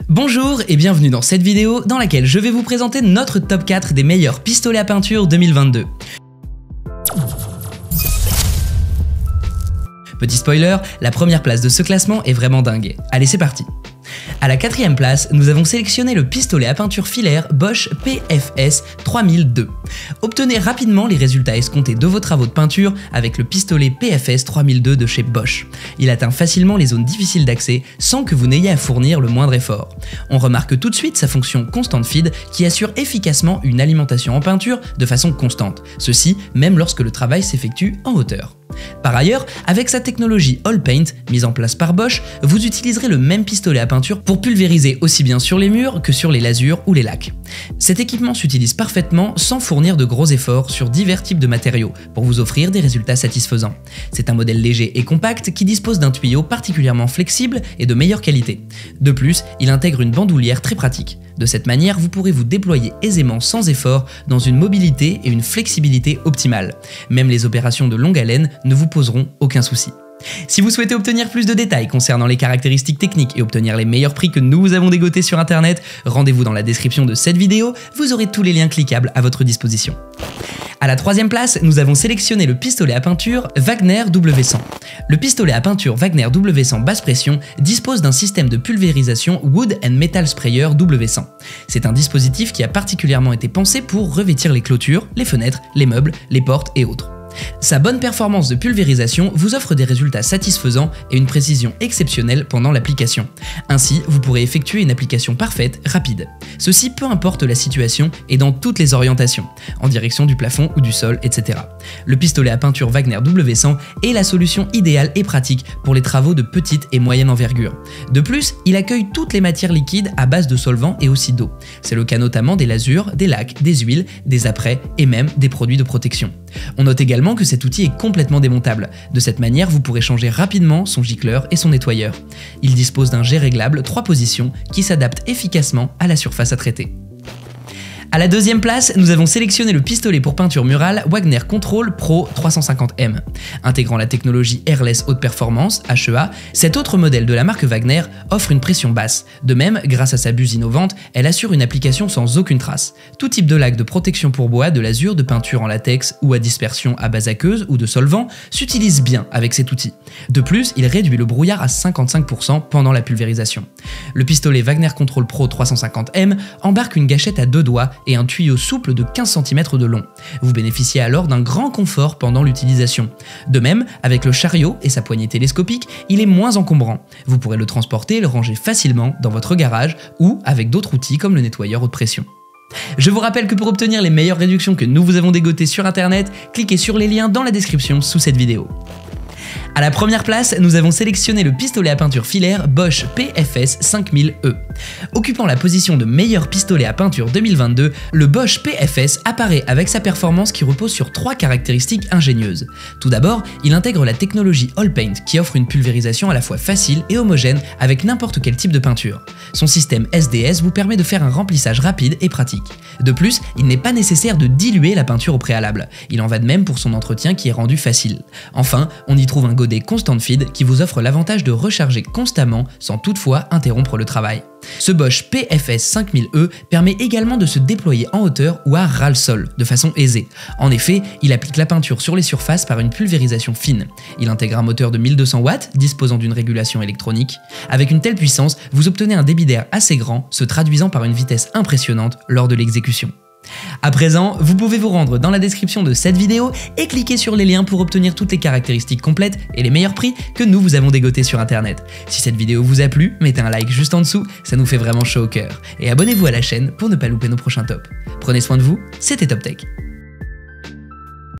Bonjour et bienvenue dans cette vidéo dans laquelle je vais vous présenter notre top 4 des meilleurs pistolets à peinture 2022. Petit spoiler, la première place de ce classement est vraiment dingue. Allez, c'est parti. À la quatrième place, nous avons sélectionné le pistolet à peinture filaire Bosch PFS 3002. Obtenez rapidement les résultats escomptés de vos travaux de peinture avec le pistolet PFS 3002 de chez Bosch. Il atteint facilement les zones difficiles d'accès sans que vous n'ayez à fournir le moindre effort. On remarque tout de suite sa fonction Constant Feed qui assure efficacement une alimentation en peinture de façon constante, ceci même lorsque le travail s'effectue en hauteur. Par ailleurs, avec sa technologie All Paint, mise en place par Bosch, vous utiliserez le même pistolet à peinture pour pulvériser aussi bien sur les murs que sur les lasures ou les lacs. Cet équipement s'utilise parfaitement sans fournir de gros efforts sur divers types de matériaux pour vous offrir des résultats satisfaisants. C'est un modèle léger et compact qui dispose d'un tuyau particulièrement flexible et de meilleure qualité. De plus, il intègre une bandoulière très pratique. De cette manière, vous pourrez vous déployer aisément sans effort dans une mobilité et une flexibilité optimales. Même les opérations de longue haleine ne vous poseront aucun souci. Si vous souhaitez obtenir plus de détails concernant les caractéristiques techniques et obtenir les meilleurs prix que nous vous avons dégotés sur internet, rendez-vous dans la description de cette vidéo, vous aurez tous les liens cliquables à votre disposition. À la troisième place, nous avons sélectionné le pistolet à peinture Wagner W100. Le pistolet à peinture Wagner W100 basse pression dispose d'un système de pulvérisation Wood and Metal Sprayer W100. C'est un dispositif qui a particulièrement été pensé pour revêtir les clôtures, les fenêtres, les meubles, les portes et autres. Sa bonne performance de pulvérisation vous offre des résultats satisfaisants et une précision exceptionnelle pendant l'application. Ainsi, vous pourrez effectuer une application parfaite, rapide. Ceci peu importe la situation et dans toutes les orientations, en direction du plafond ou du sol, etc. Le pistolet à peinture Wagner W100 est la solution idéale et pratique pour les travaux de petite et moyenne envergure. De plus, il accueille toutes les matières liquides à base de solvant et aussi d'eau. C'est le cas notamment des lasures, des lacs, des huiles, des apprêts et même des produits de protection. On note également que cet outil est complètement démontable. De cette manière, vous pourrez changer rapidement son gicleur et son nettoyeur. Il dispose d'un jet réglable 3 positions qui s'adapte efficacement à la surface à traiter. À la deuxième place, nous avons sélectionné le pistolet pour peinture murale Wagner Control Pro 350M. Intégrant la technologie Airless Haute Performance, HEA, cet autre modèle de la marque Wagner offre une pression basse. De même, grâce à sa buse innovante, elle assure une application sans aucune trace. Tout type de lac de protection pour bois, de lasure, de peinture en latex ou à dispersion à base aqueuse ou de solvant s'utilise bien avec cet outil. De plus, il réduit le brouillard à 55% pendant la pulvérisation. Le pistolet Wagner Control Pro 350M embarque une gâchette à 2 doigts et un tuyau souple de 15 cm de long. Vous bénéficiez alors d'un grand confort pendant l'utilisation. De même, avec le chariot et sa poignée télescopique, il est moins encombrant. Vous pourrez le transporter et le ranger facilement dans votre garage ou avec d'autres outils comme le nettoyeur haute pression. Je vous rappelle que pour obtenir les meilleures réductions que nous vous avons dégotées sur internet, cliquez sur les liens dans la description sous cette vidéo. À la première place, nous avons sélectionné le pistolet à peinture filaire Bosch PFS 5000E. Occupant la position de meilleur pistolet à peinture 2022, le Bosch PFS apparaît avec sa performance qui repose sur 3 caractéristiques ingénieuses. Tout d'abord, il intègre la technologie All Paint qui offre une pulvérisation à la fois facile et homogène avec n'importe quel type de peinture. Son système SDS vous permet de faire un remplissage rapide et pratique. De plus, il n'est pas nécessaire de diluer la peinture au préalable. Il en va de même pour son entretien qui est rendu facile. Enfin, on y trouve un godet Constant Feed qui vous offre l'avantage de recharger constamment sans toutefois interrompre le travail. Ce Bosch PFS 5000E permet également de se déployer en hauteur ou à ras-le-sol de façon aisée. En effet, il applique la peinture sur les surfaces par une pulvérisation fine. Il intègre un moteur de 1200 watts disposant d'une régulation électronique. Avec une telle puissance, vous obtenez un débit d'air assez grand, se traduisant par une vitesse impressionnante lors de l'exécution. À présent, vous pouvez vous rendre dans la description de cette vidéo et cliquer sur les liens pour obtenir toutes les caractéristiques complètes et les meilleurs prix que nous vous avons dégotés sur internet. Si cette vidéo vous a plu, mettez un like juste en dessous, ça nous fait vraiment chaud au cœur. Et abonnez-vous à la chaîne pour ne pas louper nos prochains tops. Prenez soin de vous, c'était Top Tech.